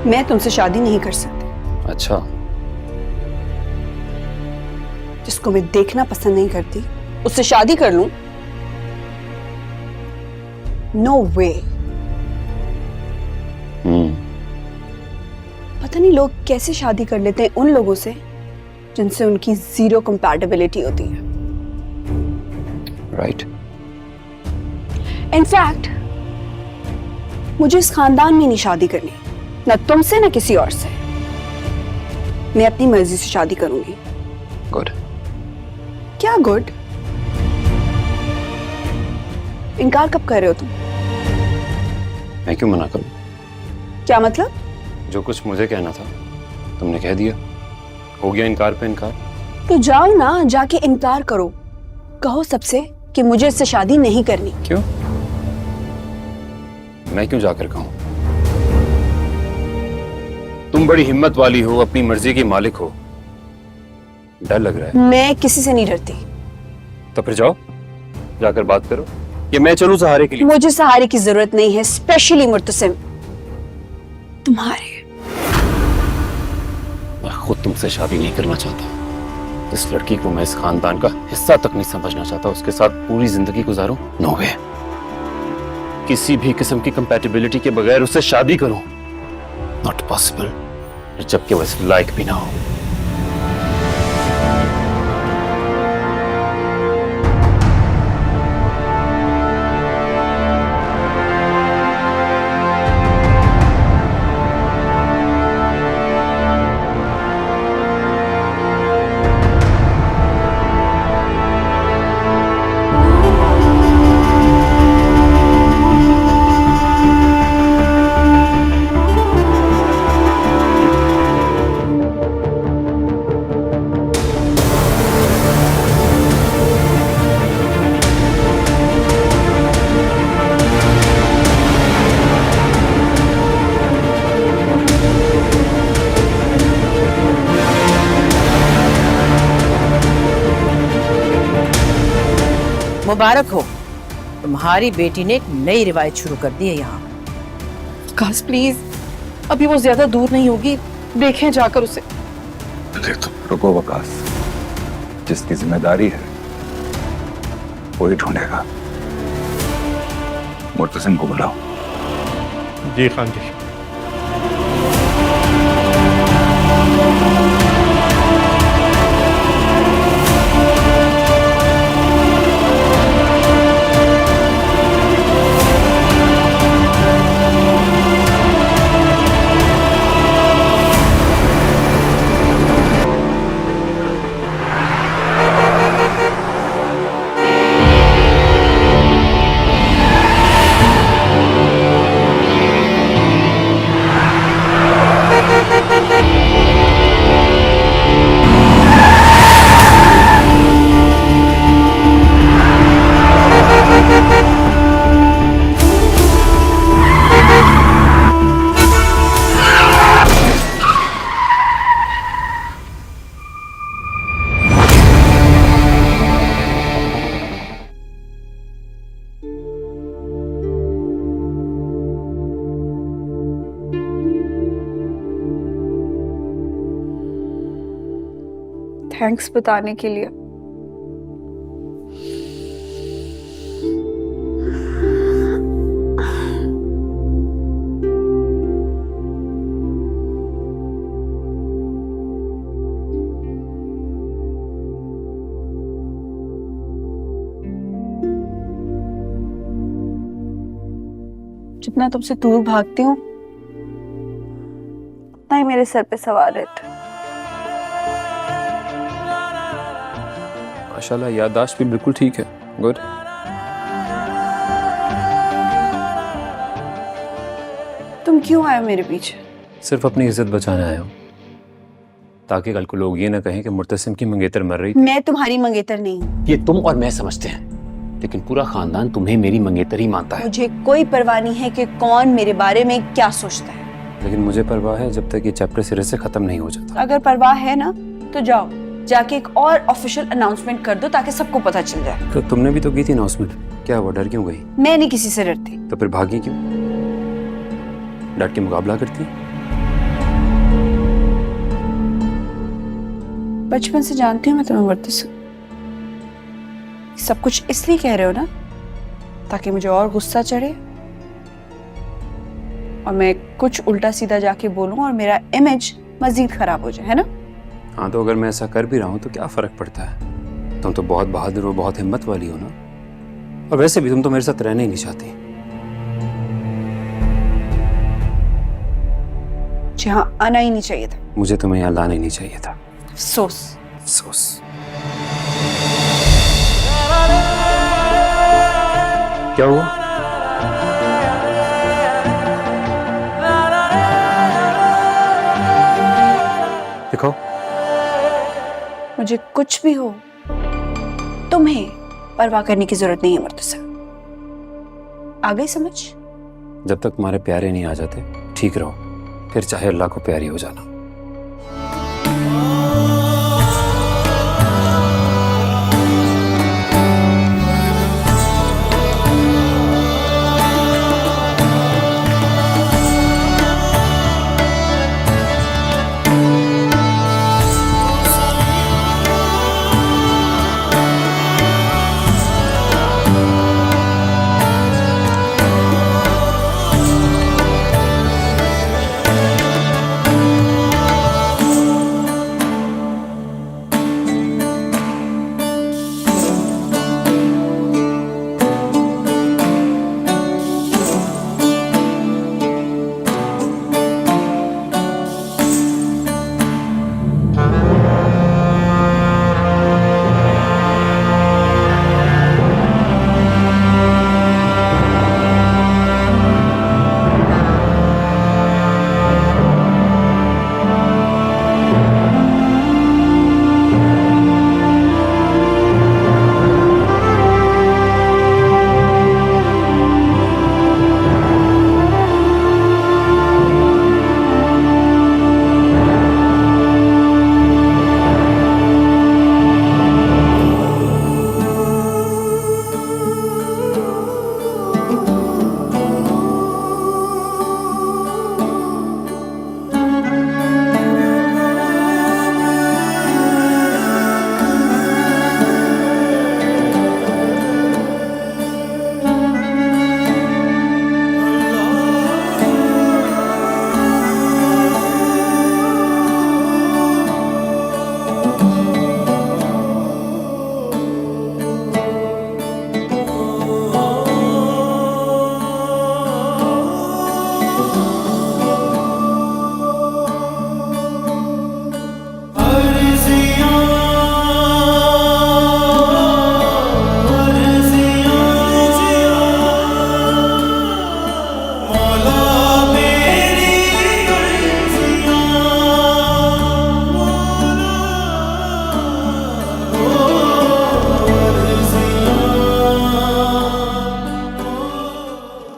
मैं तुमसे शादी नहीं कर सकती। अच्छा, जिसको मैं देखना पसंद नहीं करती उससे शादी कर लूं? नो वे। पता नहीं लोग कैसे शादी कर लेते हैं उन लोगों से जिनसे उनकी जीरो कंपैटिबिलिटी होती है। राइट। इनफैक्ट मुझे इस खानदान में नहीं शादी करनी, न तुमसे न किसी और से। मैं अपनी मर्जी से शादी करूंगी। गुड। क्या गुड? इनकार कब कर रहे हो तुम? मैं क्यों मना करूं? क्या मतलब? जो कुछ मुझे कहना था तुमने कह दिया, हो गया इनकार पे इनकार। तो जाओ ना, जाके इनकार करो। कहो सबसे कि मुझे इससे शादी नहीं करनी। क्यों? मैं क्यों जाकर कहूं? तुम बड़ी हिम्मत वाली हो, अपनी मर्जी की मालिक हो। डर लग रहा है? मैं किसी से नहीं डरती। तो फिर जाओ, जाकर बात करो कि मैं चलूं सहारे के लिए। मुझे सहारे की जरूरत नहीं है, स्पेशली मुर्तसिम तुम्हारे। मैं खुद तुमसे शादी नहीं करना चाहता। इस लड़की को मैं इस खानदान का हिस्सा तक नहीं समझना चाहता। उसके साथ पूरी जिंदगी गुजारूं? नो वे। किसी भी किस्म की कंपैटिबिलिटी के बगैर उससे शादी करूं? नॉट पॉसिबल, जबकि वो इस लायक भी ना हो। मुबारक हो, तुम्हारी बेटी ने एक नई रिवायत शुरू कर दी है यहाँ। काश प्लीज, अभी वो ज्यादा दूर नहीं होगी, देखें जाकर उसे। रुको वकास, जिसकी जिम्मेदारी है वही ढूंढेगा। मुर्तसिम को बुलाओ। जी खान जी। थैंक्स बताने के लिए। जितना तुमसे दूर भागती हूँ उतना ही मेरे सर पे सवार रहता है। माशाल्लाह, याददाश्त भी बिल्कुल ठीक है। गुड। तुम क्यों आए हो मेरे पीछे? सिर्फ अपनी इज्जत बचाने आया हूँ, ताकि कल को लोग ये ना कहें कि मुर्तसिम की मंगेतर मर रही थी। मैं तुम्हारी मंगेतर नहीं हूँ। ये तुम और मैं समझते हैं, लेकिन पूरा खानदान तुम्हें मेरी मंगेतर ही मानता है। मुझे कोई परवाह नहीं है कि कौन मेरे बारे में क्या सोचता है। लेकिन मुझे परवाह है जब तक ये चैप्टर सिरे से खत्म नहीं हो जाता। अगर परवाह है ना तो जाओ, जाके एक और ऑफिशियल अनाउंसमेंट कर दो ताकि सबको पता चल जाए। तो तुमने भी तो की थी अनाउंसमेंट, क्या हुआ? डर क्यों गई? मैं नहीं किसी से डरती। तो फिर भागी क्यों? डट के मुकाबला करती? बचपन से जानती हूँ मैं तुम्हें मुर्तसिम। सब कुछ इसलिए कह रहे हो ना ताकि मुझे और गुस्सा चढ़े और मैं कुछ उल्टा सीधा जाके बोलूं और मेरा इमेज मजीद खराब हो जाए, है ना? हाँ, तो अगर मैं ऐसा कर भी रहा हूँ तो क्या फर्क पड़ता है? तुम तो बहुत बहादुर और बहुत हिम्मत वाली हो ना। और वैसे भी तुम तो मेरे साथ रहना ही नहीं चाहती। जहां आना ही नहीं चाहिए था। मुझे तुम्हें यहाँ लाना ही नहीं चाहिए था। अफसोस। अफसोस। क्या हुआ? दिखाओ। मुझे कुछ भी हो तुम्हें परवाह करने की जरूरत नहीं है मुर्तसिम। आ गई समझ? जब तक तुम्हारे प्यारे नहीं आ जाते ठीक रहो, फिर चाहे अल्लाह को प्यारी हो जाना।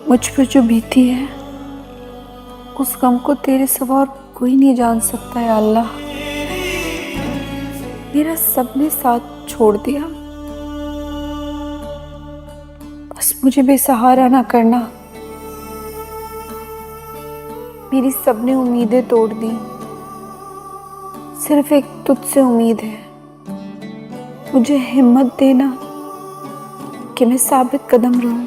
मुझ पर जो बीती है उस गम को तेरे सिवा और कोई नहीं जान सकता है अल्लाह। मेरा सबने साथ छोड़ दिया, बस मुझे बेसहारा ना करना। मेरी सबने उम्मीदें तोड़ दी, सिर्फ एक तुझसे उम्मीद है। मुझे हिम्मत देना कि मैं साबित कदम रहूं।